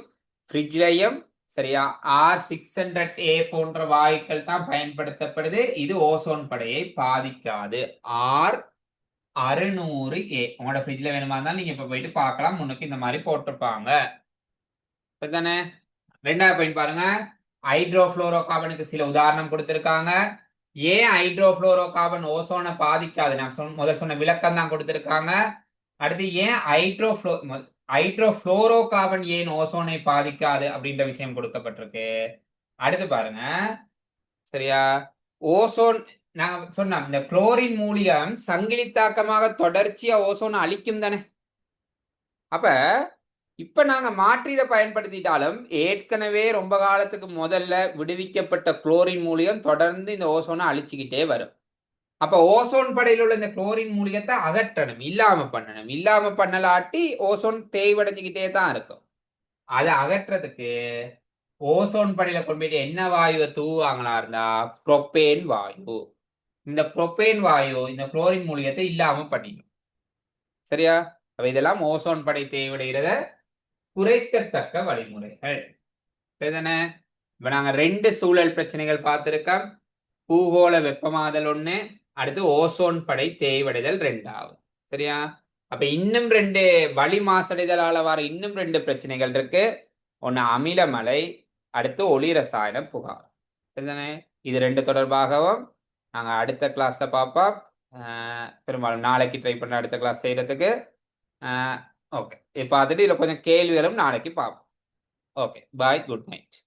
ஃப்ரிட்ஜ்லையும் சரியா R600A போன்ற வாயுக்கள் தான் பயன்படுத்தப்படுது. இது ஓசோன் படையை பாதிக்காது. R600A உங்களோட ஃப்ரிட்ஜ்ல வேணுமா இருந்தாலும் நீங்க இப்ப போயிட்டு பார்க்கலாம், முன்னுக்கு இந்த மாதிரி போட்டிருப்பாங்க. சரிதானே? 2வது பாயிண்ட் பாருங்க, ஹைட்ரோ புளோரோ கார்பனுக்கு சில உதாரணம் கொடுத்திருக்காங்க. ஏன் ஹைட்ரோ புளோரோ கார்பன் ஓசோனை பாதிக்காது நான் முதல் சொன்ன விளக்கம் தான் கொடுத்திருக்காங்க. அடுத்து ஏன் ஹைட்ரோ புளோரோ கார்பன் ஏன் ஓசோனை பாதிக்காது அப்படின்ற விஷயம் கொடுக்கப்பட்டிருக்கு. அடுத்து பாருங்க, சரியா, ஓசோன் நாங்க சொன்னோம் இந்த குளோரின் மூலியம் சங்கிலி தாக்கமாக தொடர்ச்சியா ஓசோனை அழிக்கும் தானே. அப்ப இப்ப நாங்க மாற்றீட பயன்படுத்திட்டாலும் ஏற்கனவே ரொம்ப காலத்துக்கு முதல்ல விடுவிக்கப்பட்ட குளோரின் மூலியம் தொடர்ந்து இந்த ஓசோனை அழிச்சுக்கிட்டே வரும். அப்ப ஓசோன் படையில் உள்ள இந்த குளோரின் மூலிகத்தை அகற்றணும், இல்லாம பண்ணணும். இல்லாம பண்ணலாட்டி ஓசோன் தேய்வடைஞ்சுக்கிட்டே தான் இருக்கும். அதை அகற்றதுக்கு ஓசோன் படையில கொண்டு போயிட்டு என்ன வாயுவை தூவாங்களா இருந்தா புரோப்பேன் வாயு. இந்த புரோப்பேன் வாயு இந்த குளோரின் மூலிகத்தை இல்லாம பண்ணிடும். சரியா? அப்ப இதெல்லாம் ஓசோன் படை தேய்வடைகிறத குறைக்கத்தக்க வழிமுறைகள். சரிதானே? இப்ப நாங்க 2 சூழல் பிரச்சனைகள் பார்த்திருக்கோம். பூகோள வெப்பமாதல் 1, அடுத்து ஓசோன் படை தேய்வடைதல் 2. சரியா? அப்ப இன்னும் 2 வளி மாசடைதலால வர இன்னும் 2 பிரச்சனைகள் இருக்கு. ஒன்னு அமிலமலை, அடுத்து ஒளி ரசாயன புகார். சரிதானே? இது 2 தொடர்பாகவும் நாங்க அடுத்த கிளாஸ்ல பார்ப்போம். பெரும்பாலும் நாளைக்கு ட்ரை பண்ண அடுத்த கிளாஸ் செய்யறதுக்கு. ஓகே, இப்போ பார்த்துட்டு இதுல கொஞ்சம் கேள்விகளும் நாளைக்கு பார்ப்போம். ஓகே, பாய், குட் நைட்.